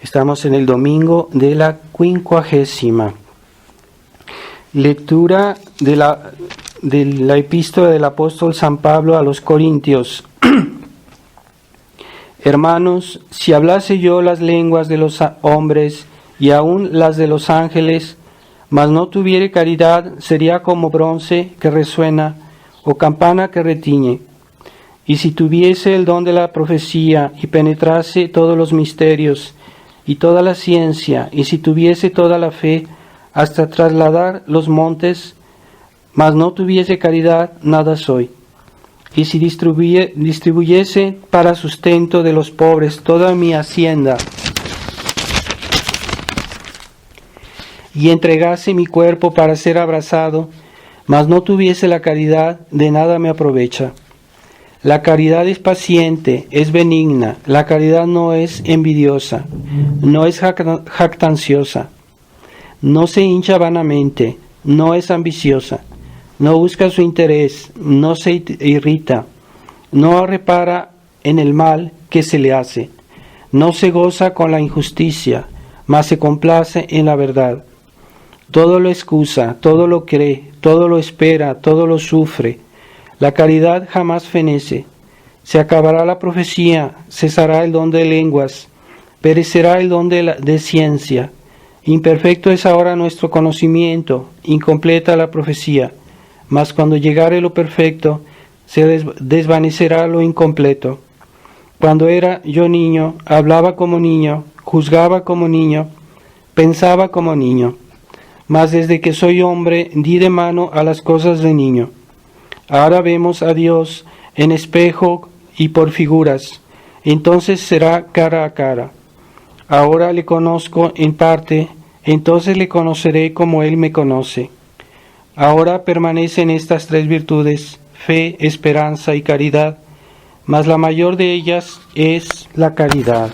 Estamos en el domingo de la 50ª. Lectura de la epístola del apóstol San Pablo a los Corintios. Hermanos, si hablase yo las lenguas de los hombres y aun las de los ángeles, mas no tuviere caridad, sería como bronce que resuena o campana que retiñe. Y si tuviese el don de la profecía y penetrase todos los misterios y toda la ciencia, y si tuviese toda la fe hasta trasladar los montes, mas no tuviese caridad, nada soy. Y si distribuyese para sustento de los pobres toda mi hacienda, y entregase mi cuerpo para ser abrasado, mas no tuviese la caridad, de nada me aprovecha. La caridad es paciente, es benigna, la caridad no es envidiosa, no es jactanciosa, no se hincha vanamente, no es ambiciosa, no busca su interés, no se irrita, no repara en el mal que se le hace, no se goza con la injusticia, mas se complace en la verdad. Todo lo excusa, todo lo cree, todo lo espera, todo lo sufre. La caridad jamás fenece. Se acabará la profecía, cesará el don de lenguas, perecerá el don de ciencia. Imperfecto es ahora nuestro conocimiento, incompleta la profecía. Mas cuando llegare lo perfecto, se desvanecerá lo incompleto. Cuando era yo niño, hablaba como niño, juzgaba como niño, pensaba como niño. Mas desde que soy hombre, di de mano a las cosas de niño. Ahora vemos a Dios en espejo y por figuras, entonces será cara a cara. Ahora le conozco en parte, entonces le conoceré como Él me conoce. Ahora permanecen estas tres virtudes, fe, esperanza y caridad, mas la mayor de ellas es la caridad.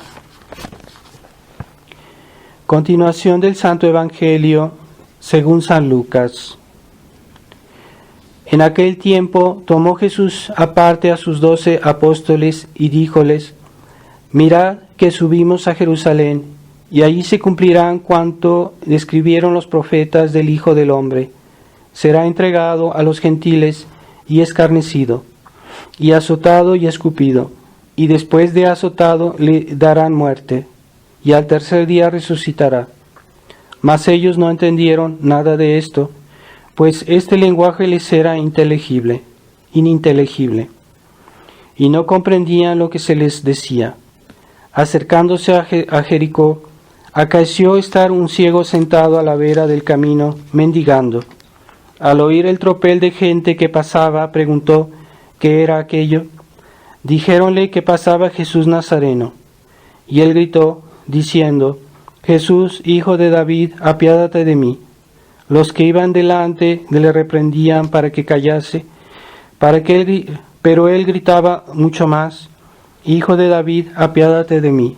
Continuación del Santo Evangelio según San Lucas. En aquel tiempo tomó Jesús aparte a sus 12 apóstoles y díjoles: Mirad que subimos a Jerusalén, y allí se cumplirán cuanto escribieron los profetas del Hijo del Hombre. Será entregado a los gentiles y escarnecido, y azotado y escupido, y después de azotado le darán muerte, y al tercer día resucitará. Mas ellos no entendieron nada de esto, pues este lenguaje les era ininteligible, y no comprendían lo que se les decía. Acercándose a Jericó, acaeció estar un ciego sentado a la vera del camino, mendigando. Al oír el tropel de gente que pasaba, preguntó qué era aquello. Dijéronle que pasaba Jesús Nazareno, y él gritó, diciendo: Jesús, hijo de David, apiádate de mí. Los que iban delante le reprendían para que callase, pero él gritaba mucho más: Hijo de David, apiádate de mí.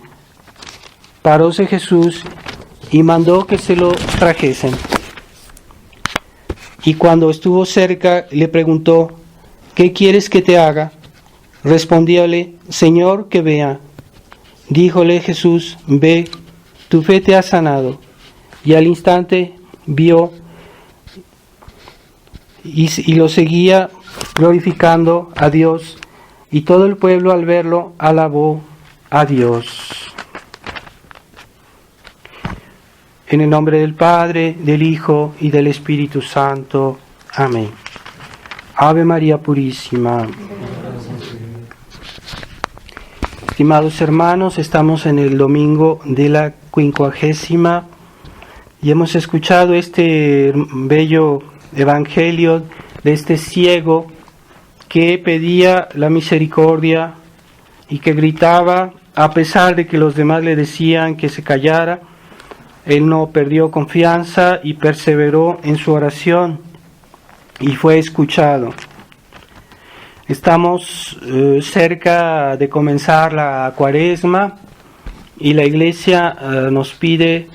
Paróse Jesús y mandó que se lo trajesen. Y cuando estuvo cerca, le preguntó: ¿Qué quieres que te haga? Respondíale: Señor, que vea. Díjole Jesús: Ve, tu fe te ha sanado. Y al instante vio y lo seguía glorificando a Dios, y todo el pueblo al verlo alabó a Dios. En el nombre del Padre, del Hijo y del Espíritu Santo. Amén. Ave María Purísima. Estimados hermanos, estamos en el domingo de la 50ª y hemos escuchado este bello evangelio de este ciego que pedía la misericordia y que gritaba a pesar de que los demás le decían que se callara. Él no perdió confianza y perseveró en su oración y fue escuchado. Estamos cerca de comenzar la Cuaresma y la Iglesia nos pide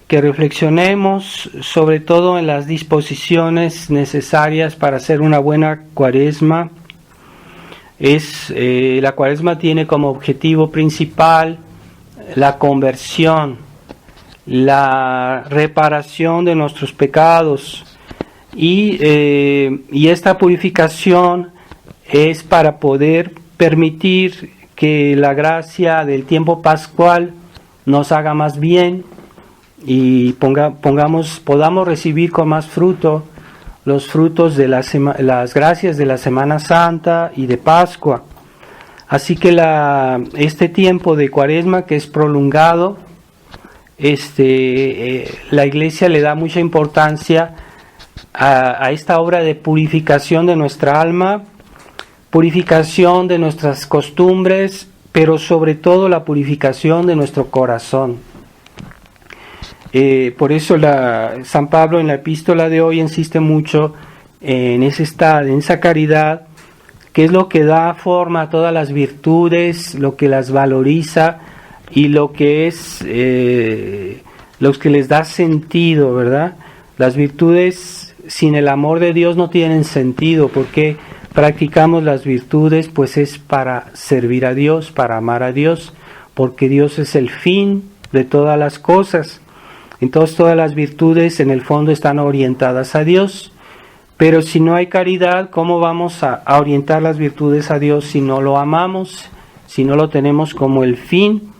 que reflexionemos sobre todo en las disposiciones necesarias para hacer una buena Cuaresma. La Cuaresma tiene como objetivo principal la conversión, la reparación de nuestros pecados, y esta purificación es para poder permitir que la gracia del tiempo pascual nos haga más bien y podamos recibir con más fruto los frutos de las gracias de la Semana Santa y de Pascua. Así que este tiempo de Cuaresma, que es prolongado, la Iglesia le da mucha importancia a esta obra de purificación de nuestra alma, purificación de nuestras costumbres, pero sobre todo la purificación de nuestro corazón. Por eso San Pablo en la epístola de hoy insiste mucho en esa caridad, que es lo que da forma a todas las virtudes, lo que las valoriza y lo que les da sentido, ¿verdad? Las virtudes sin el amor de Dios no tienen sentido, porque practicamos las virtudes, pues es para servir a Dios, para amar a Dios, porque Dios es el fin de todas las cosas. Entonces todas las virtudes en el fondo están orientadas a Dios, pero si no hay caridad, ¿cómo vamos a orientar las virtudes a Dios si no lo amamos, si no lo tenemos como el fin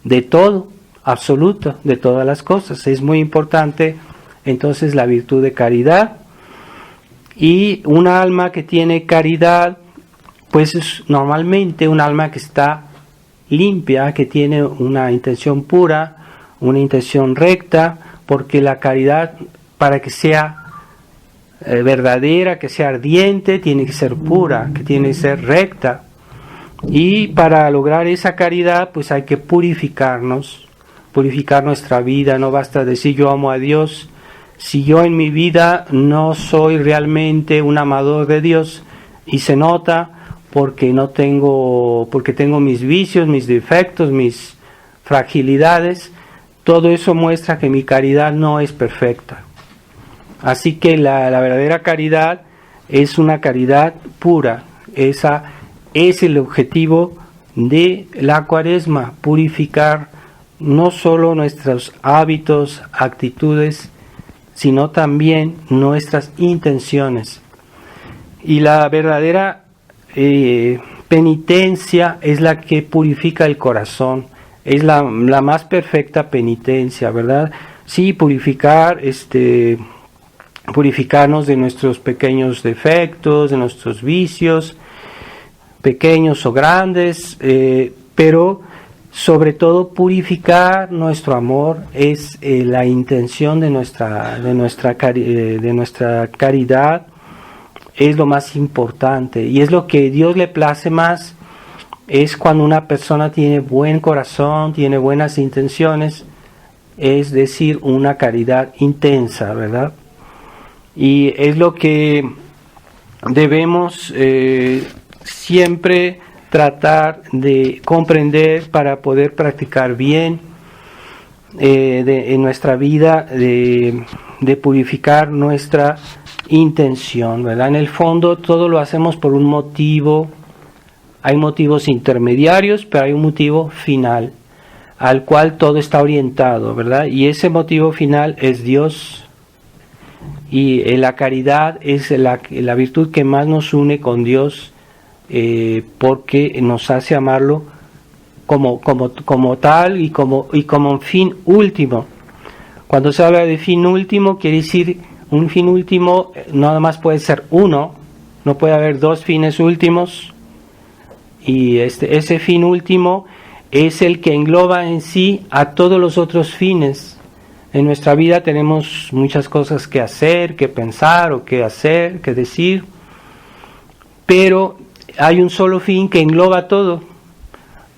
de todo, absoluto, de todas las cosas? Es muy importante entonces la virtud de caridad, y una alma que tiene caridad, pues es normalmente un alma que está limpia, que tiene una intención pura, una intención recta, porque la caridad, para que sea verdadera, que sea ardiente, tiene que ser pura, que tiene que ser recta. Y para lograr esa caridad, pues hay que purificarnos, purificar nuestra vida. No basta decir yo amo a Dios, si yo en mi vida no soy realmente un amador de Dios, y se nota porque tengo mis vicios, mis defectos, mis fragilidades, todo eso muestra que mi caridad no es perfecta. Así que la verdadera caridad es una caridad pura. Esa es el objetivo de la Cuaresma, purificar no solo nuestros hábitos, actitudes, sino también nuestras intenciones. Y la verdadera penitencia es la que purifica el corazón, es la más perfecta penitencia, ¿verdad? Sí, purificarnos de nuestros pequeños defectos, de nuestros vicios, pequeños o grandes, pero sobre todo purificar nuestro amor es la intención de nuestra caridad, es lo más importante, y es lo que Dios le place más. Es cuando una persona tiene buen corazón, tiene buenas intenciones, es decir, una caridad intensa, ¿verdad? Y es lo que debemos siempre tratar de comprender para poder practicar bien en nuestra vida, de purificar nuestra intención, ¿verdad? En el fondo todo lo hacemos por un motivo. Hay motivos intermediarios, pero hay un motivo final al cual todo está orientado, ¿verdad? Y ese motivo final es Dios. Y la caridad es la virtud que más nos une con Dios, porque nos hace amarlo como tal y como un fin último. Cuando se habla de fin último, quiere decir un fin último nada más puede ser uno, no puede haber dos fines últimos. Y ese fin último es el que engloba en sí a todos los otros fines. En nuestra vida tenemos muchas cosas que hacer, que pensar o que hacer, que decir, pero hay un solo fin que engloba todo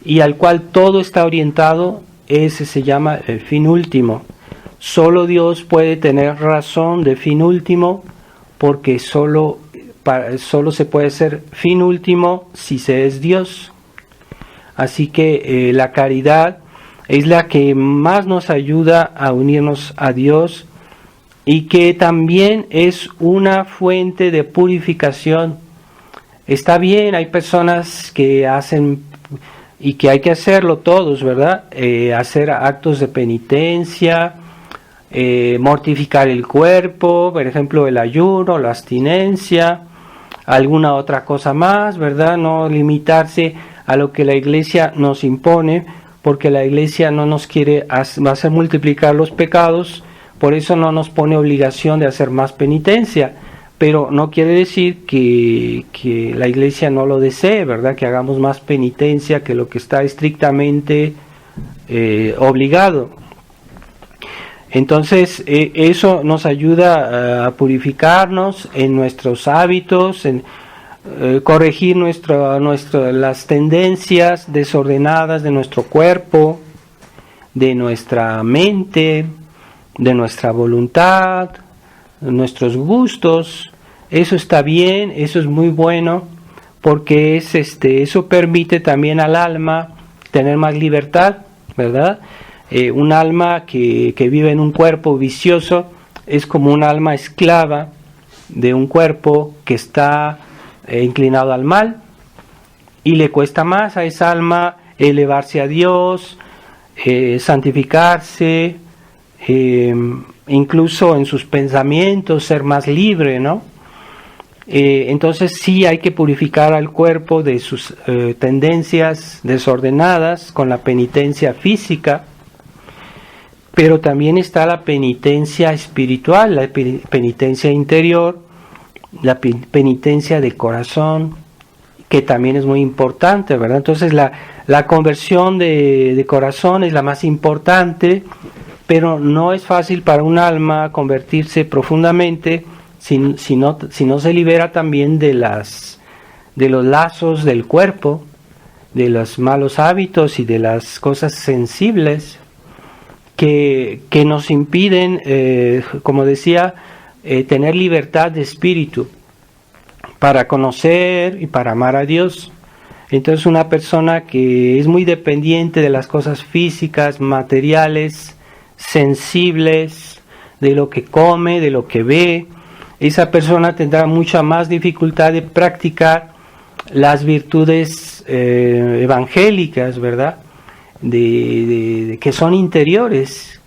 y al cual todo está orientado. Ese se llama el fin último. Solo Dios puede tener razón de fin último, porque solo se puede ser fin último si se es Dios. Así que la caridad es la que más nos ayuda a unirnos a Dios, y que también es una fuente de purificación. Está bien, hay personas que hacen y que hay que hacerlo todos, ¿verdad? Hacer actos de penitencia, mortificar el cuerpo, por ejemplo el ayuno, la abstinencia, alguna otra cosa más, ¿verdad? No limitarse a lo que la Iglesia nos impone, porque la Iglesia no nos quiere hacer multiplicar los pecados, por eso no nos pone obligación de hacer más penitencia, pero no quiere decir que la Iglesia no lo desee, ¿verdad? Que hagamos más penitencia que lo que está estrictamente obligado. Entonces, eso nos ayuda a purificarnos en nuestros hábitos, en corregir las tendencias desordenadas de nuestro cuerpo, de nuestra mente, de nuestra voluntad, de nuestros gustos. Eso está bien, eso es muy bueno, porque eso permite también al alma tener más libertad, ¿verdad? Un alma que vive en un cuerpo vicioso es como un alma esclava de un cuerpo que está inclinado al mal, y le cuesta más a esa alma elevarse a Dios, santificarse, incluso en sus pensamientos ser más libre, ¿no? Entonces sí hay que purificar al cuerpo de sus tendencias desordenadas con la penitencia física, pero también está la penitencia espiritual, la penitencia interior, la penitencia de corazón, que también es muy importante, ¿verdad? Entonces la conversión de corazón es la más importante, pero no es fácil para un alma convertirse profundamente si no se libera también de los lazos del cuerpo, de los malos hábitos y de las cosas sensibles que nos impiden, como decía, tener libertad de espíritu para conocer y para amar a Dios. Entonces una persona que es muy dependiente de las cosas físicas, materiales, sensibles, de lo que come, de lo que ve, esa persona tendrá mucha más dificultad de practicar las virtudes evangélicas, ¿verdad? De que son interiores,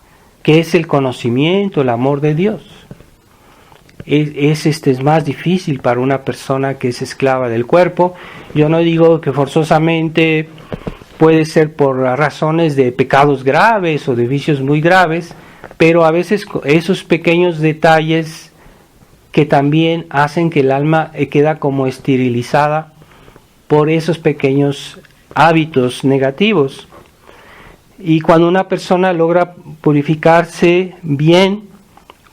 que es el conocimiento, el amor de Dios. Es más difícil para una persona que es esclava del cuerpo. Yo no digo que forzosamente puede ser por razones de pecados graves o de vicios muy graves, pero a veces esos pequeños detalles que también hacen que el alma queda como esterilizada por esos pequeños hábitos negativos. Y cuando una persona logra purificarse bien,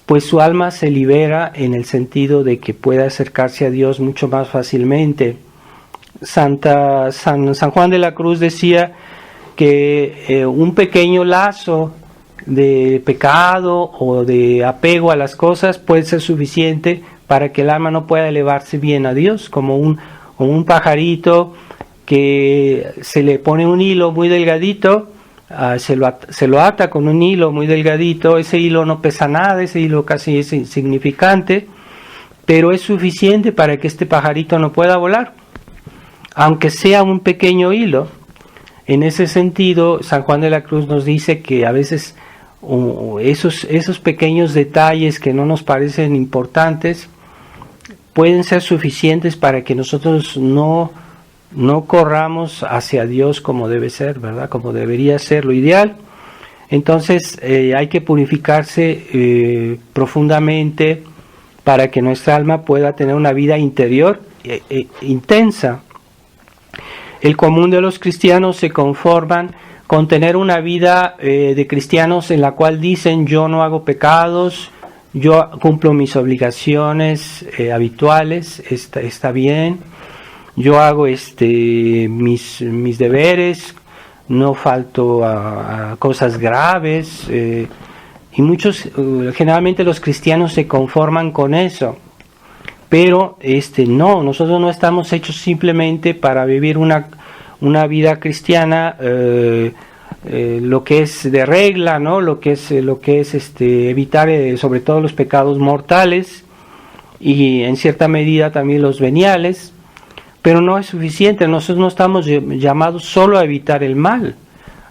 pues su alma se libera en el sentido de que puede acercarse a Dios mucho más fácilmente. San Juan de la Cruz decía que un pequeño lazo de pecado o de apego a las cosas puede ser suficiente para que el alma no pueda elevarse bien a Dios, como un pajarito que se le pone un hilo muy delgadito, se lo ata con un hilo muy delgadito, ese hilo no pesa nada, ese hilo casi es insignificante, pero es suficiente para que este pajarito no pueda volar, aunque sea un pequeño hilo. En ese sentido, San Juan de la Cruz nos dice que a veces esos pequeños detalles que no nos parecen importantes pueden ser suficientes para que nosotros no corramos hacia Dios como debe ser, ¿verdad? Como debería ser lo ideal. Entonces hay que purificarse profundamente para que nuestra alma pueda tener una vida interior intensa. El común de los cristianos se conforman con tener una vida de cristianos en la cual dicen: yo no hago pecados, yo cumplo mis habituales, está bien, yo hago mis deberes, no falto a cosas graves, y generalmente los cristianos se conforman con eso. Pero no, nosotros no estamos hechos simplemente para vivir una vida cristiana, lo que es de regla, ¿no? Lo que es evitar sobre todo los pecados mortales y en cierta medida también los veniales, pero no es suficiente. Nosotros no estamos llamados solo a evitar el mal.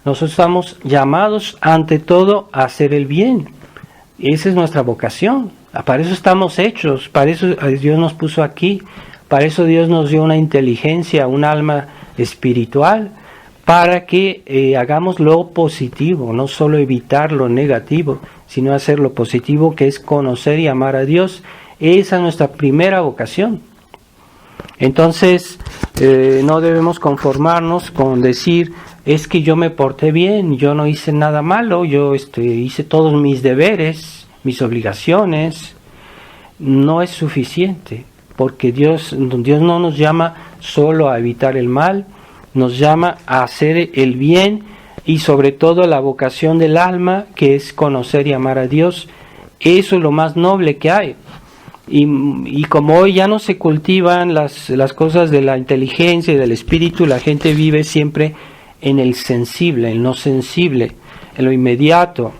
Nosotros estamos llamados ante todo a hacer el bien. Esa es nuestra vocación. Para eso estamos hechos, para eso Dios nos puso aquí, para eso Dios nos dio una inteligencia, un alma espiritual, para que hagamos lo positivo, no solo evitar lo negativo, sino hacer lo positivo, que es conocer y amar a Dios. Esa es nuestra primera vocación. Entonces, no debemos conformarnos con decir, es que yo me porté bien, yo no hice nada malo, yo hice todos mis deberes, mis obligaciones. No es suficiente, porque Dios no nos llama solo a evitar el mal, nos llama a hacer el bien, y sobre todo la vocación del alma, que es conocer y amar a Dios. Eso es lo más noble que hay. Y como hoy ya no se cultivan las cosas de la inteligencia y del espíritu, la gente vive siempre en el sensible, en lo sensible, en lo inmediato.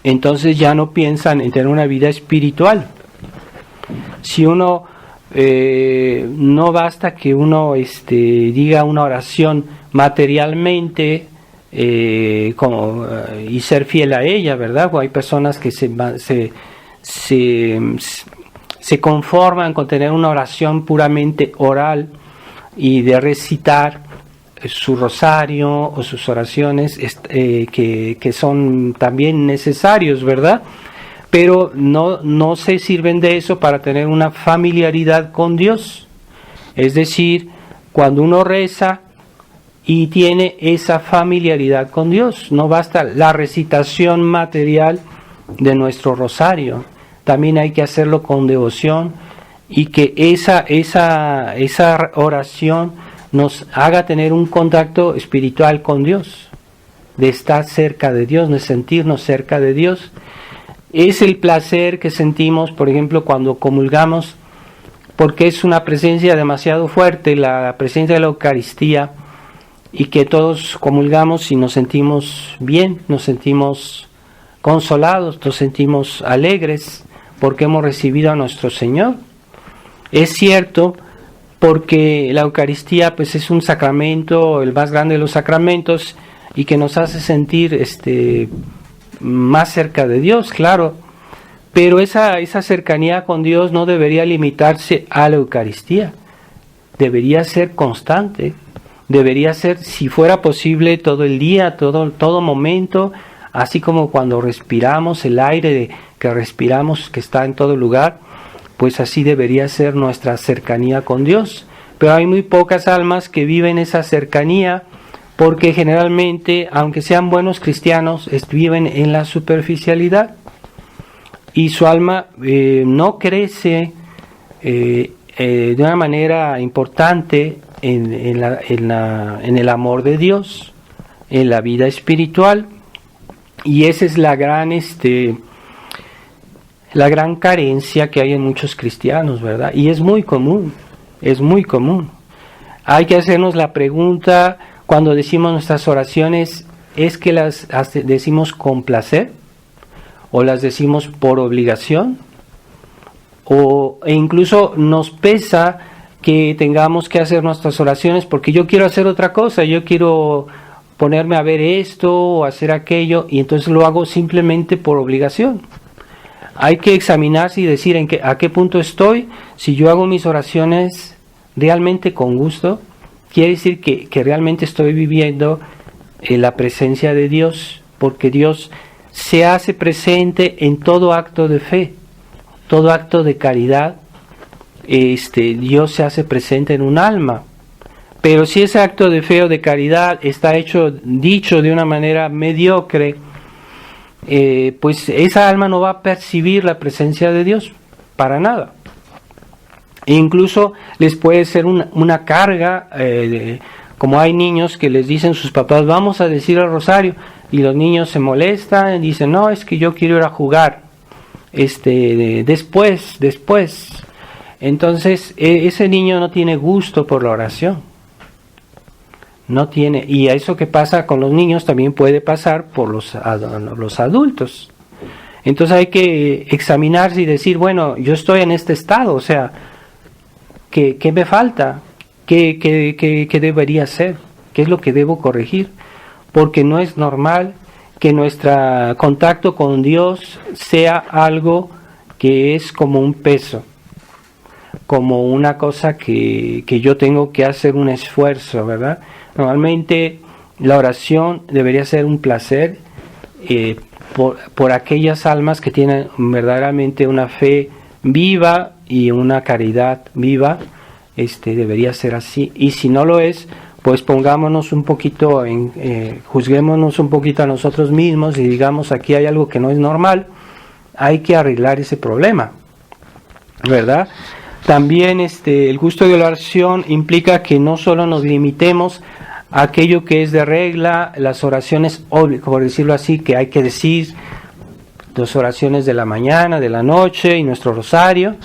Entonces ya no piensan en tener una vida espiritual. Si uno no basta que uno diga una oración materialmente y ser fiel a ella, ¿verdad? O hay personas que se conforman con tener una oración puramente oral y de recitar su rosario o sus oraciones que son también necesarios, ¿verdad? Pero no se sirven de eso para tener una familiaridad con Dios. Es decir, cuando uno reza y tiene esa familiaridad con Dios, no basta la recitación material de nuestro rosario, también hay que hacerlo con devoción, y que esa oración nos haga tener un contacto espiritual con Dios, de estar cerca de Dios, de sentirnos cerca de Dios. Es el placer que sentimos, por ejemplo, cuando comulgamos, porque es una presencia demasiado fuerte, la presencia de la Eucaristía, y que todos comulgamos y nos sentimos bien, nos sentimos consolados, nos sentimos alegres, porque hemos recibido a nuestro Señor. Es cierto, porque la Eucaristía pues es un sacramento, el más grande de los sacramentos, y que nos hace sentir más cerca de Dios, claro, pero esa cercanía con Dios no debería limitarse a la Eucaristía, debería ser constante, debería ser, si fuera posible, todo el día, todo momento, así como cuando respiramos el aire que respiramos, que está en todo lugar, pues así debería ser nuestra cercanía con Dios. Pero hay muy pocas almas que viven esa cercanía, porque generalmente, aunque sean buenos cristianos, viven en la superficialidad, y su alma no crece de una manera importante en el amor de Dios, en la vida espiritual. Y esa es la gran carencia que hay en muchos cristianos, ¿verdad? Y es muy común, es muy común. Hay que hacernos la pregunta cuando decimos nuestras oraciones, ¿es que las decimos con placer? ¿O las decimos por obligación? E incluso nos pesa que tengamos que hacer nuestras oraciones porque yo quiero hacer otra cosa, yo quiero ponerme a ver esto o hacer aquello, y entonces lo hago simplemente por obligación. Hay que examinarse y decir a qué punto estoy. Si yo hago mis oraciones realmente con gusto, quiere decir que realmente estoy viviendo la presencia de Dios, porque Dios se hace presente en todo acto de fe, todo acto de caridad. Dios se hace presente en un alma. Pero si ese acto de fe o de caridad está dicho de una manera mediocre, pues esa alma no va a percibir la presencia de Dios para nada. E incluso les puede ser una carga, como hay niños que les dicen sus papás, vamos a decir el rosario, y los niños se molestan y dicen, no, es que yo quiero ir a jugar después. Entonces ese niño no tiene gusto por la oración. No tiene, y a eso que pasa con los niños también puede pasar por los adultos. Entonces hay que examinarse y decir, bueno, yo estoy en este estado, o sea, ¿qué me falta? qué debería hacer, qué es lo que debo corregir, porque no es normal que nuestro contacto con Dios sea algo que es como un peso, como una cosa que yo tengo que hacer un esfuerzo, ¿verdad? Normalmente la oración debería ser un placer por aquellas almas que tienen verdaderamente una fe viva y una caridad viva. Debería ser así, y si no lo es, pues pongámonos un poquito juzguémonos un poquito a nosotros mismos y digamos, aquí hay algo que no es normal, hay que arreglar ese problema, ¿verdad? También el gusto de la oración implica que no solo nos limitemos a aquello que es de regla, las oraciones, por decirlo así, que hay que decir, las oraciones de la mañana, de la noche y nuestro rosario.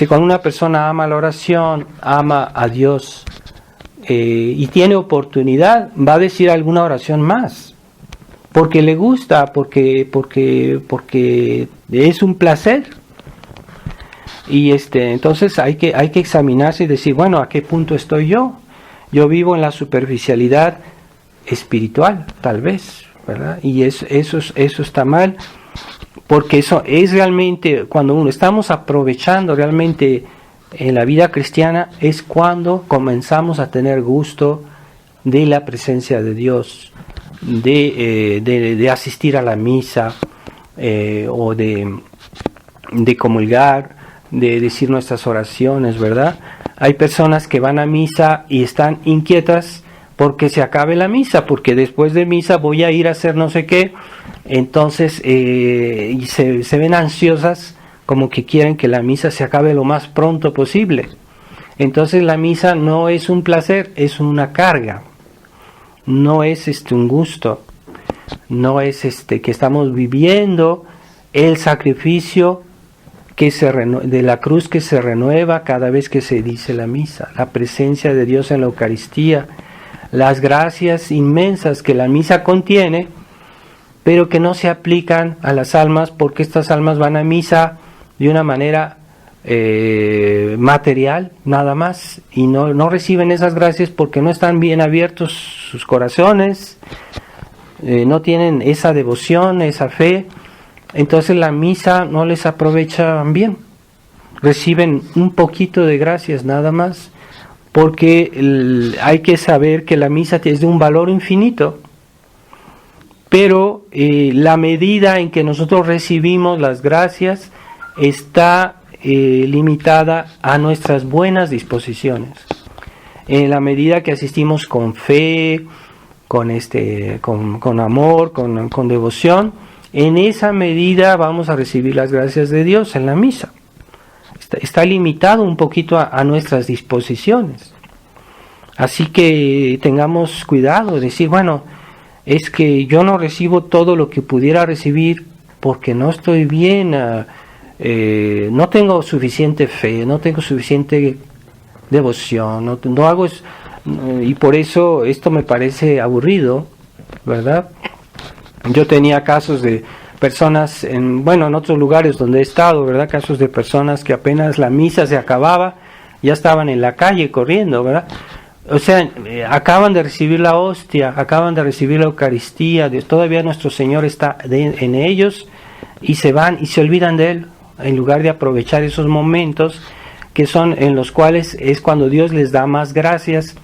Cuando una persona ama la oración, ama a Dios y tiene oportunidad, va a decir alguna oración más, porque le gusta, porque es un placer. Y entonces hay que examinarse y decir, bueno, ¿a qué punto estoy yo? Yo vivo en la superficialidad espiritual, tal vez, ¿verdad? Y eso está mal, porque eso es realmente, cuando estamos aprovechando realmente en la vida cristiana, es cuando comenzamos a tener gusto de la presencia de Dios, de asistir a la misa, o de comulgar, de decir nuestras oraciones, ¿verdad? Hay personas que van a misa y están inquietas porque se acabe la misa, porque después de misa voy a ir a hacer no sé qué, entonces y se ven ansiosas, como que quieren que la misa se acabe lo más pronto posible. Entonces la misa no es un placer, es una carga, no es un gusto, no es que estamos viviendo el sacrificio de la cruz que se renueva cada vez que se dice la misa, la presencia de Dios en la Eucaristía, las gracias inmensas que la misa contiene, pero que no se aplican a las almas, porque estas almas van a misa de una manera material nada más, y no reciben esas gracias porque no están bien abiertos sus corazones, no tienen esa devoción, esa fe. Entonces la misa no les aprovecha bien, reciben un poquito de gracias nada más, porque hay que saber que la misa es de un valor infinito, pero la medida en que nosotros recibimos las gracias está limitada a nuestras buenas disposiciones. En la medida que asistimos con fe, con amor, con devoción, en esa medida vamos a recibir las gracias de Dios en la misa. Está limitado un poquito a nuestras disposiciones. Así que tengamos cuidado de decir, bueno, es que yo no recibo todo lo que pudiera recibir porque no estoy bien, no tengo suficiente fe, no tengo suficiente devoción, no hago y por eso esto me parece aburrido, ¿verdad? Yo tenía casos de personas en otros lugares donde he estado, ¿verdad? Casos de personas que apenas la misa se acababa, ya estaban en la calle corriendo, ¿verdad? O sea, acaban de recibir la hostia, acaban de recibir la Eucaristía, todavía nuestro Señor está en ellos, y se van y se olvidan de Él, en lugar de aprovechar esos momentos que son en los cuales es cuando Dios les da más gracias.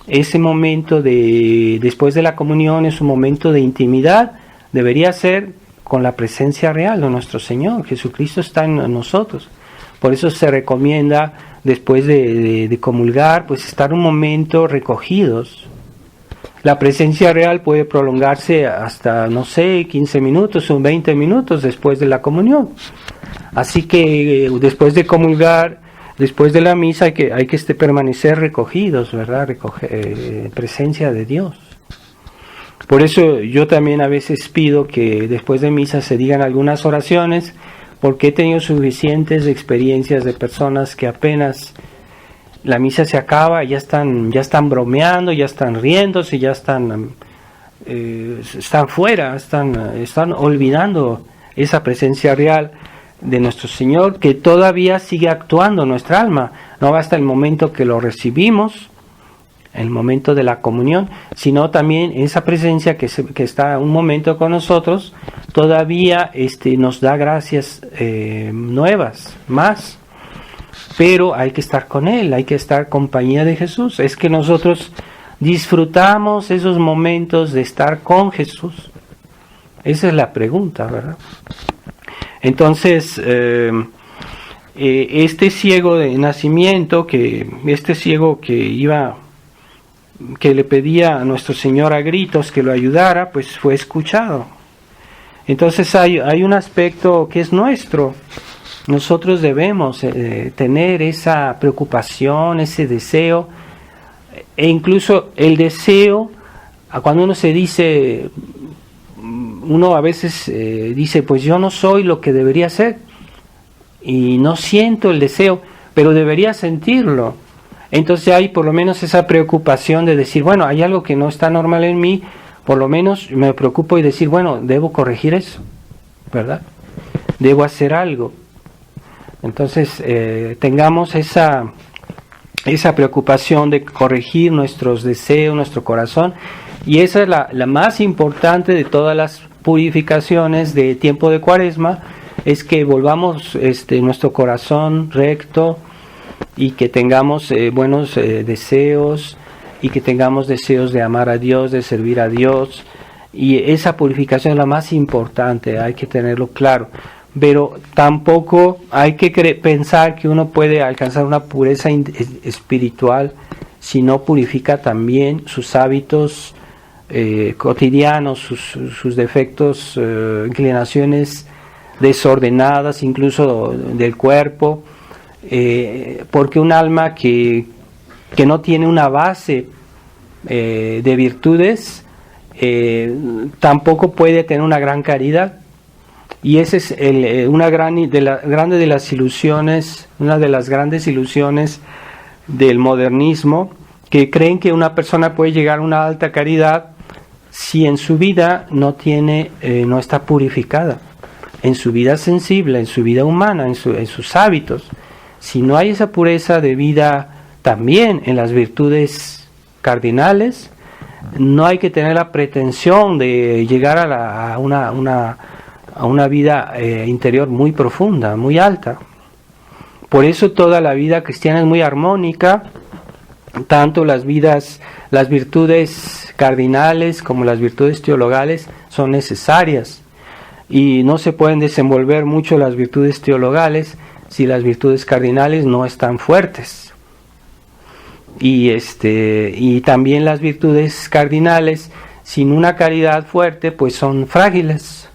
Ese momento después de la comunión es un momento de intimidad, debería ser con la presencia real de nuestro Señor. Jesucristo está en nosotros. Por eso se recomienda, después de comulgar, pues estar un momento recogidos. La presencia real puede prolongarse hasta, 15 minutos o 20 minutos después de la comunión. Así que después de comulgar, después de la misa, hay que permanecer recogidos, ¿verdad? Presencia de Dios. Por eso yo también a veces pido que después de misa se digan algunas oraciones, porque he tenido suficientes experiencias de personas que apenas la misa se acaba, ya están bromeando, ya están riéndose, ya están fuera, están olvidando esa presencia real de nuestro Señor, que todavía sigue actuando en nuestra alma. No basta el momento que lo recibimos, el momento de la comunión, sino también esa presencia que está un momento con nosotros, todavía nos da gracias nuevas, más. Pero hay que estar con Él, hay que estar en compañía de Jesús. Es que nosotros disfrutamos esos momentos de estar con Jesús. Esa es la pregunta, ¿verdad? Entonces, este ciego de nacimiento, este ciego que le pedía a nuestro Señor a gritos que lo ayudara, pues fue escuchado. Entonces hay un aspecto que es nuestro. Nosotros debemos tener esa preocupación, ese deseo, e incluso el deseo, cuando uno se dice, uno a veces dice, pues yo no soy lo que debería ser, y no siento el deseo, pero debería sentirlo. Entonces hay por lo menos esa preocupación de decir, bueno, hay algo que no está normal en mí, por lo menos me preocupo y decir, bueno, debo corregir eso, ¿verdad? Debo hacer algo. Entonces tengamos esa preocupación de corregir nuestros deseos, nuestro corazón, y esa es la más importante de todas las purificaciones de tiempo de Cuaresma, es que volvamos nuestro corazón recto y que tengamos buenos deseos y que tengamos deseos de amar a Dios, de servir a Dios, y esa purificación es la más importante, hay que tenerlo claro. Pero tampoco hay que pensar que uno puede alcanzar una pureza espiritual si no purifica también sus hábitos cotidianos, sus defectos, inclinaciones desordenadas, incluso del cuerpo, porque un alma que no tiene una base de virtudes tampoco puede tener una gran caridad. Y esa es una de las ilusiones, una de las grandes ilusiones del modernismo, que creen que una persona puede llegar a una alta caridad si en su vida no está purificada, en su vida sensible, en su vida humana, en sus hábitos. Si no hay esa pureza de vida también en las virtudes cardinales, no hay que tener la pretensión de llegar a una vida interior muy profunda, muy alta. Por eso toda la vida cristiana es muy armónica, tanto las virtudes cardinales como las virtudes teologales son necesarias, y no se pueden desenvolver mucho las virtudes teologales si las virtudes cardinales no están fuertes. Y también las virtudes cardinales sin una caridad fuerte pues son frágiles.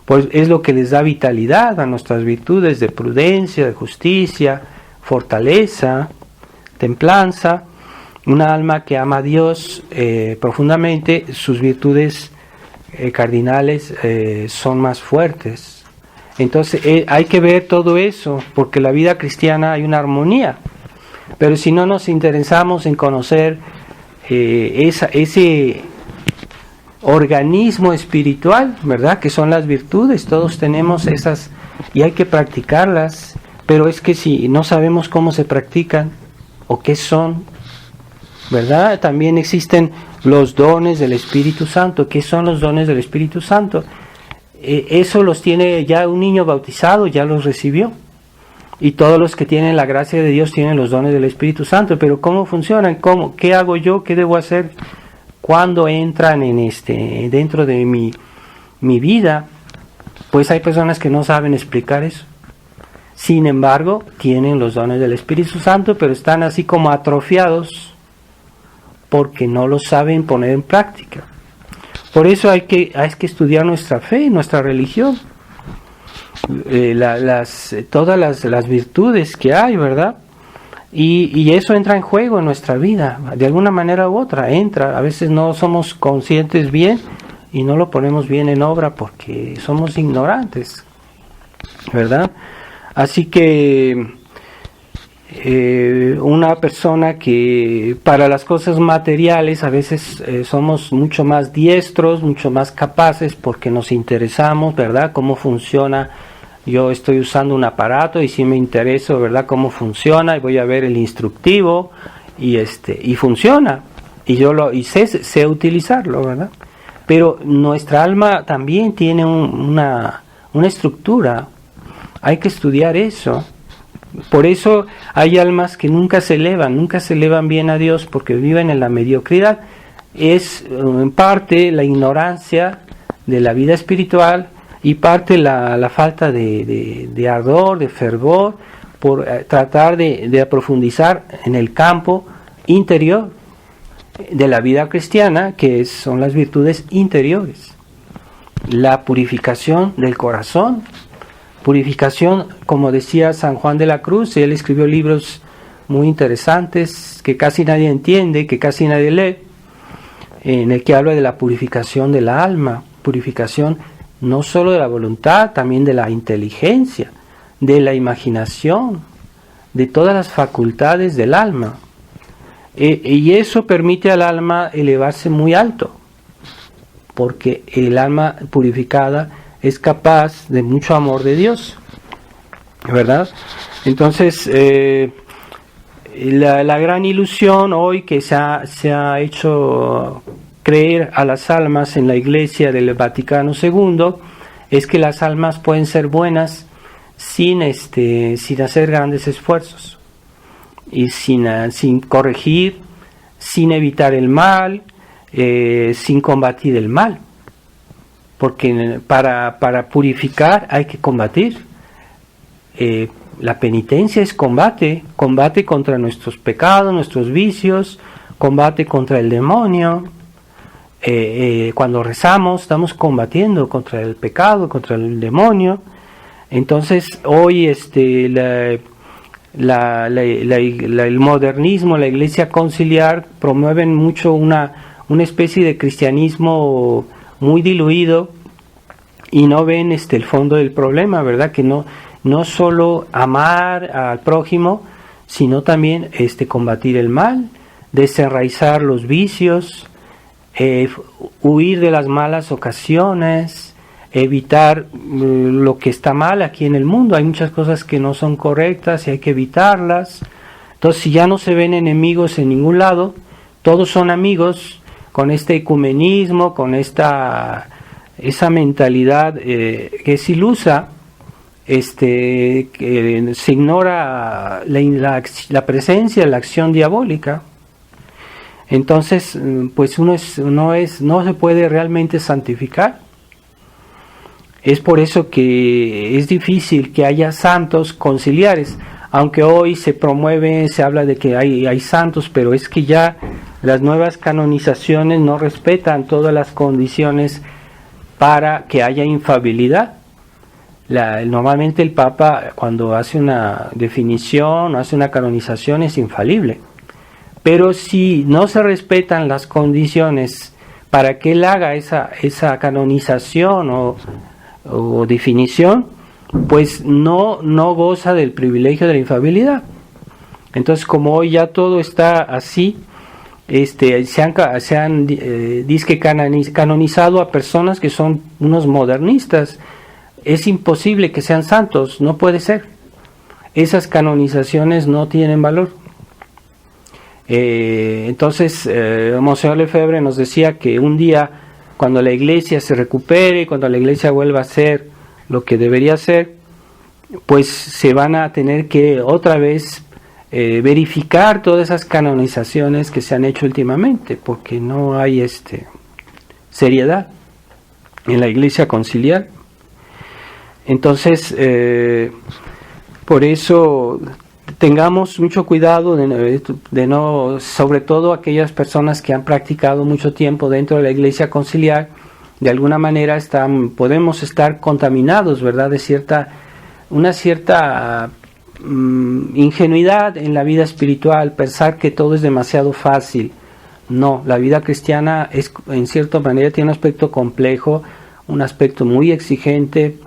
Pues es lo que les da vitalidad a nuestras virtudes de prudencia, de justicia, fortaleza, templanza. Una alma que ama a Dios profundamente, sus virtudes cardinales son más fuertes. Entonces hay que ver todo eso, porque en la vida cristiana hay una armonía. Pero si no nos interesamos en conocer ese organismo espiritual, ¿verdad? Que son las virtudes, todos tenemos esas y hay que practicarlas, pero es que si no sabemos cómo se practican o qué son, ¿verdad? También existen los dones del Espíritu Santo. ¿Qué son los dones del Espíritu Santo? Eso los tiene ya un niño bautizado, ya los recibió. Y todos los que tienen la gracia de Dios tienen los dones del Espíritu Santo. Pero ¿cómo funcionan? ¿Qué hago yo? ¿Qué debo hacer? Cuando entran dentro de mi vida, pues hay personas que no saben explicar eso. Sin embargo, tienen los dones del Espíritu Santo, pero están así como atrofiados porque no lo saben poner en práctica. Por eso hay que estudiar nuestra fe, nuestra religión, todas las virtudes que hay, ¿verdad? Y eso entra en juego en nuestra vida, de alguna manera u otra, entra. A veces no somos conscientes bien y no lo ponemos bien en obra porque somos ignorantes, ¿verdad? Así que una persona que para las cosas materiales a veces somos mucho más diestros, mucho más capaces porque nos interesamos, ¿verdad? Cómo funciona yo estoy usando un aparato y si me interesa, ¿verdad?, cómo funciona, y voy a ver el instructivo y funciona, y sé utilizarlo, ¿verdad? Pero nuestra alma también tiene una estructura. Hay que estudiar eso. Por eso hay almas que nunca se elevan bien a Dios, porque viven en la mediocridad. Es en parte la ignorancia de la vida espiritual y parte la falta de ardor, de fervor, por tratar de profundizar en el campo interior de la vida cristiana, que son las virtudes interiores. La purificación del corazón, purificación, como decía San Juan de la Cruz, él escribió libros muy interesantes que casi nadie entiende, que casi nadie lee, en el que habla de la purificación de la alma, purificación no solo de la voluntad, también de la inteligencia, de la imaginación, de todas las facultades del alma. Y eso permite al alma elevarse muy alto, porque el alma purificada es capaz de mucho amor de Dios, ¿verdad? Entonces, la gran ilusión hoy que se ha hecho creer a las almas en la Iglesia del Vaticano II es que las almas pueden ser buenas sin hacer grandes esfuerzos y sin corregir, sin evitar el mal, sin combatir el mal, porque para purificar hay que combatir. La penitencia es combate contra nuestros pecados, nuestros vicios, combate contra el demonio. Cuando rezamos estamos combatiendo contra el pecado, contra el demonio. Entonces hoy el modernismo, la Iglesia conciliar promueven mucho una especie de cristianismo muy diluido y no ven el fondo del problema, ¿verdad? Que no solo amar al prójimo, sino también combatir el mal, desenraizar los vicios, huir de las malas ocasiones, evitar lo que está mal aquí en el mundo. Hay muchas cosas que no son correctas y hay que evitarlas. Entonces, si ya no se ven enemigos en ningún lado, todos son amigos, con este ecumenismo, con esa mentalidad que es ilusa, que se ignora la presencia, la acción diabólica. Entonces, pues no se puede realmente santificar. Es por eso que es difícil que haya santos conciliares, aunque hoy se habla de que hay santos, pero es que ya las nuevas canonizaciones no respetan todas las condiciones para que haya infalibilidad. Normalmente el Papa, cuando hace una definición, hace una canonización, es infalible. Pero si no se respetan las condiciones para que él haga esa canonización o definición, pues no goza del privilegio de la infalibilidad. Entonces, como hoy ya todo está así, se han canonizado a personas que son unos modernistas. Es imposible que sean santos, no puede ser. Esas canonizaciones no tienen valor. Entonces, Monseñor Lefebvre nos decía que un día, cuando la Iglesia se recupere, cuando la Iglesia vuelva a ser lo que debería ser, pues se van a tener que otra vez verificar todas esas canonizaciones que se han hecho últimamente, porque no hay seriedad en la Iglesia conciliar. Entonces, por eso tengamos mucho cuidado de no, sobre todo aquellas personas que han practicado mucho tiempo dentro de la Iglesia conciliar, de alguna manera podemos estar contaminados, ¿verdad?, de una cierta ingenuidad en la vida espiritual, pensar que todo es demasiado fácil. No, la vida cristiana en cierta manera tiene un aspecto complejo, un aspecto muy exigente,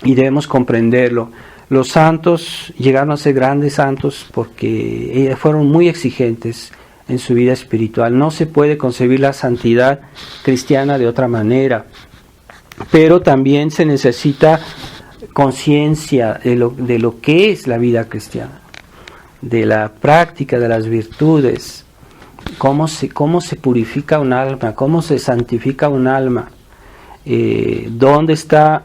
y debemos comprenderlo. Los santos llegaron a ser grandes santos porque fueron muy exigentes en su vida espiritual. No se puede concebir la santidad cristiana de otra manera, pero también se necesita conciencia de lo que es la vida cristiana, de la práctica de las virtudes, cómo se purifica un alma, cómo se santifica un alma, dónde está,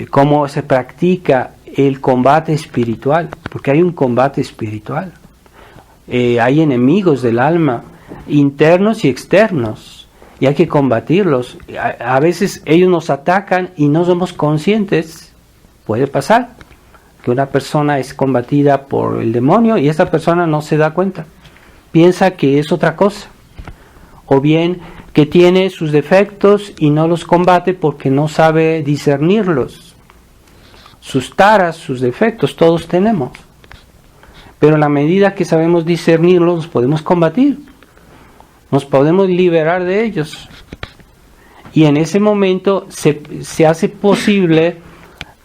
cómo se practica el combate espiritual, porque hay un combate espiritual, hay enemigos del alma, internos y externos, y hay que combatirlos. A veces ellos nos atacan y no somos conscientes. Puede pasar que una persona es combatida por el demonio y esta persona no se da cuenta, piensa que es otra cosa, o bien que tiene sus defectos y no los combate porque no sabe discernirlos. Sus taras, sus defectos, todos tenemos, pero en la medida que sabemos discernirlos, los podemos combatir, nos podemos liberar de ellos, y en ese momento se hace posible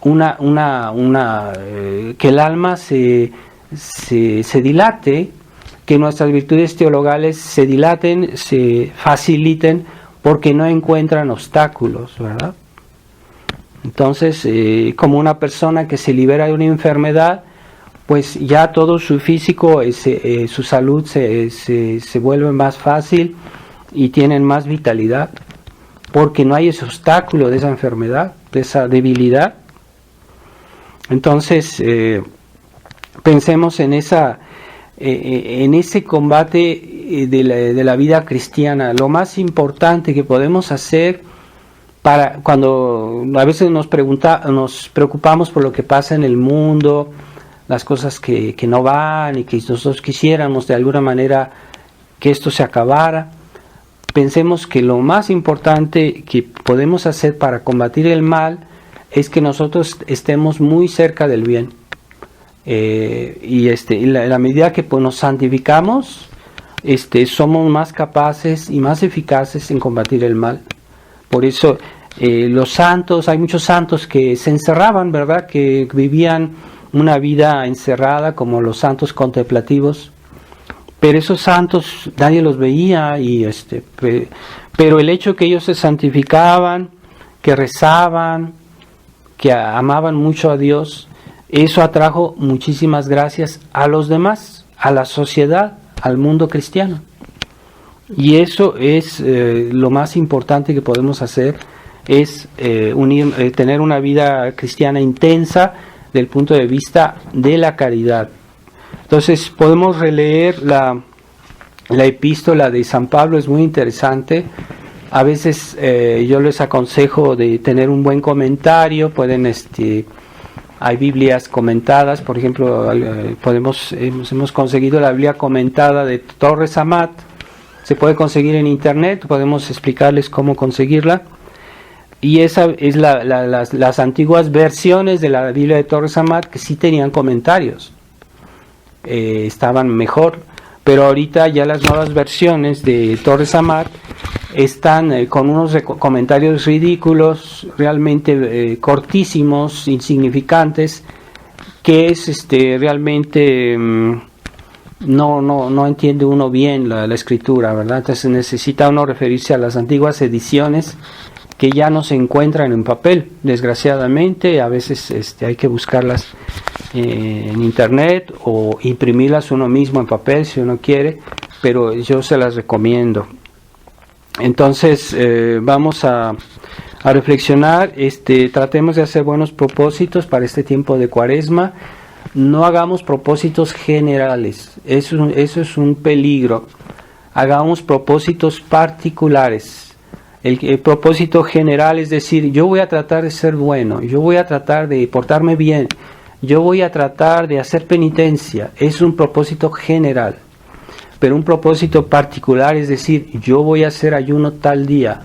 que el alma se dilate, que nuestras virtudes teologales se dilaten, se faciliten, porque no encuentran obstáculos, ¿verdad? Entonces, como una persona que se libera de una enfermedad, pues ya todo su físico, su salud se vuelve más fácil y tienen más vitalidad, porque no hay ese obstáculo de esa enfermedad, de esa debilidad. Entonces, pensemos en ese combate de la vida cristiana. Lo más importante que podemos hacer, para cuando a veces nos preocupamos por lo que pasa en el mundo, las cosas que no van, y que nosotros quisiéramos de alguna manera que esto se acabara, pensemos que lo más importante que podemos hacer para combatir el mal es que nosotros estemos muy cerca del bien, y la medida que nos santificamos, somos más capaces y más eficaces en combatir el mal. Por eso los santos, hay muchos santos que se encerraban, ¿verdad?, que vivían una vida encerrada, como los santos contemplativos, pero esos santos nadie los veía, pero el hecho que ellos se santificaban, que rezaban, que amaban mucho a Dios, eso atrajo muchísimas gracias a los demás, a la sociedad, al mundo cristiano. Y eso es lo más importante que podemos hacer, es tener una vida cristiana intensa del punto de vista de la caridad. Entonces podemos releer la epístola de San Pablo, es muy interesante. A veces yo les aconsejo de tener un buen comentario. Hay Biblias comentadas, por ejemplo, hemos conseguido la Biblia comentada de Torres Amat. Se puede conseguir en internet, podemos explicarles cómo conseguirla. Y esa es las antiguas versiones de la Biblia de Torres Amat, que sí tenían comentarios, estaban mejor, pero ahorita ya las nuevas versiones de Torres Amat están con unos comentarios ridículos, realmente cortísimos, insignificantes, que es realmente no entiende uno bien la escritura, ¿verdad? Entonces necesita uno referirse a las antiguas ediciones, que ya no se encuentran en papel, desgraciadamente. A veces hay que buscarlas en internet o imprimirlas uno mismo en papel si uno quiere, pero yo se las recomiendo. Entonces vamos a reflexionar, tratemos de hacer buenos propósitos para este tiempo de Cuaresma. No hagamos propósitos generales, eso es un peligro. Hagamos propósitos particulares. El propósito general es decir, yo voy a tratar de ser bueno, yo voy a tratar de portarme bien, yo voy a tratar de hacer penitencia. Es un propósito general. Pero un propósito particular es decir, yo voy a hacer ayuno tal día,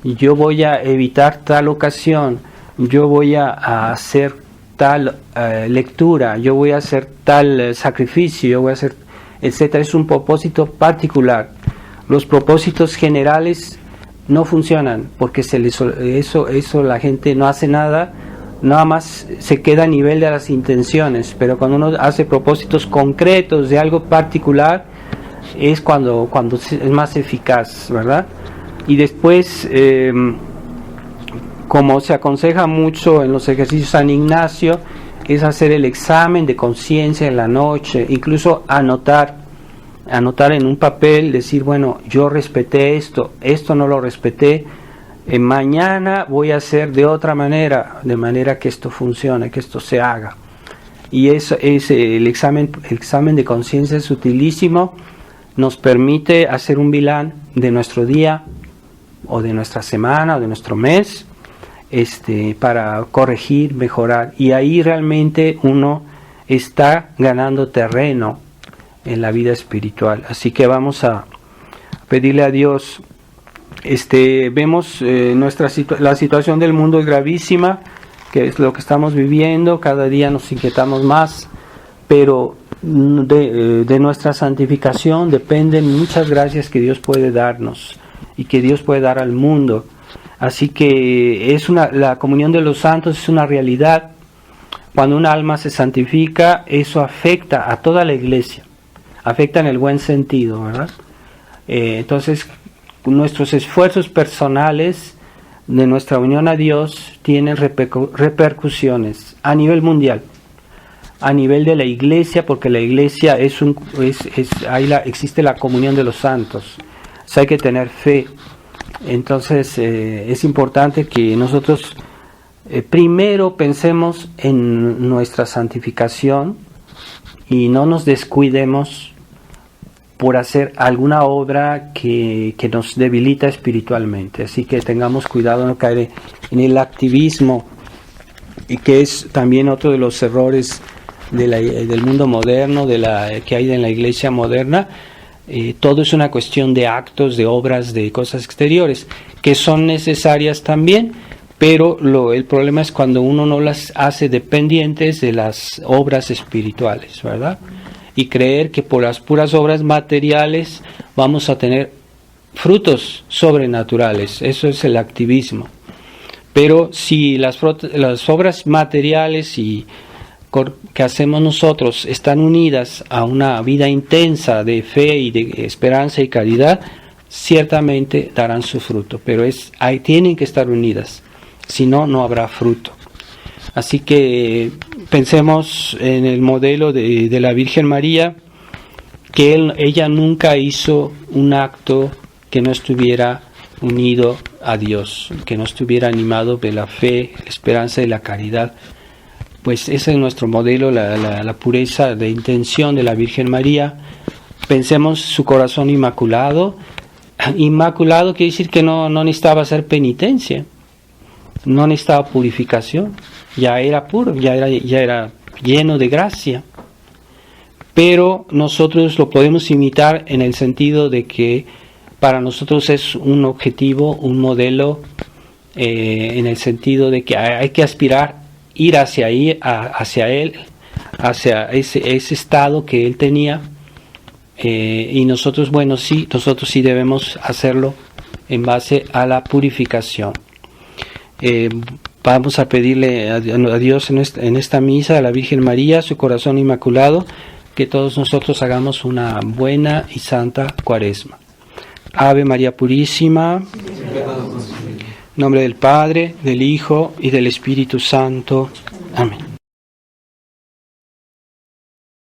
yo voy a evitar tal ocasión, yo voy a hacer tal lectura, yo voy a hacer tal sacrificio, yo voy a hacer, etcétera. Es un propósito particular. Los propósitos generales no funcionan, porque eso la gente no hace nada más se queda a nivel de las intenciones. Pero cuando uno hace propósitos concretos de algo particular, es cuando es más eficaz, ¿verdad? Y después como se aconseja mucho en los ejercicios San Ignacio, es hacer el examen de conciencia en la noche, incluso anotar en un papel, decir, bueno, yo respeté esto no lo respeté, mañana voy a hacer de otra manera, de manera que esto funcione, que esto se haga. Y eso es el examen de conciencia es utilísimo, nos permite hacer un bilán de nuestro día, o de nuestra semana, o de nuestro mes, para corregir, mejorar, y ahí realmente uno está ganando terreno en la vida espiritual. Así que vamos a pedirle a Dios. Vemos la situación del mundo es gravísima, que es lo que estamos viviendo, cada día nos inquietamos más, pero de nuestra santificación dependen muchas gracias que Dios puede darnos y que Dios puede dar al mundo. Así que la comunión de los santos es una realidad. Cuando un alma se santifica, eso afecta a toda la iglesia, afecta en el buen sentido, ¿verdad? Entonces, nuestros esfuerzos personales de nuestra unión a Dios tienen repercusiones a nivel mundial, a nivel de la iglesia, porque la iglesia existe la comunión de los santos. O sea, hay que tener fe. Entonces es importante que nosotros primero pensemos en nuestra santificación y no nos descuidemos por hacer alguna obra que nos debilita espiritualmente. Así que tengamos cuidado de no caer en el activismo, y que es también otro de los errores del mundo moderno, que hay en la iglesia moderna. Todo es una cuestión de actos, de obras, de cosas exteriores, que son necesarias también, pero el problema es cuando uno no las hace dependientes de las obras espirituales, ¿verdad? Y creer que por las puras obras materiales vamos a tener frutos sobrenaturales. Eso es el activismo. Pero si las obras materiales que hacemos nosotros están unidas a una vida intensa de fe y de esperanza y caridad, ciertamente darán su fruto, pero tienen que estar unidas, si no, no habrá fruto. Así que pensemos en el modelo de la Virgen María, que ella nunca hizo un acto que no estuviera unido a Dios, que no estuviera animado de la fe, la esperanza y la caridad. Pues ese es nuestro modelo, la pureza de intención de la Virgen María. Pensemos su corazón inmaculado. Inmaculado quiere decir que no necesitaba hacer penitencia, no necesitaba purificación, ya era puro, ya era lleno de gracia. Pero nosotros lo podemos imitar en el sentido de que para nosotros es un objetivo, un modelo, en el sentido de que hay que aspirar, ir hacia él, hacia ese estado que él tenía, y nosotros sí debemos hacerlo en base a la purificación. Vamos a pedirle a Dios en esta misa, a la Virgen María, su corazón inmaculado, que todos nosotros hagamos una buena y santa Cuaresma. Ave María Purísima, en nombre del Padre, del Hijo y del Espíritu Santo. Amén.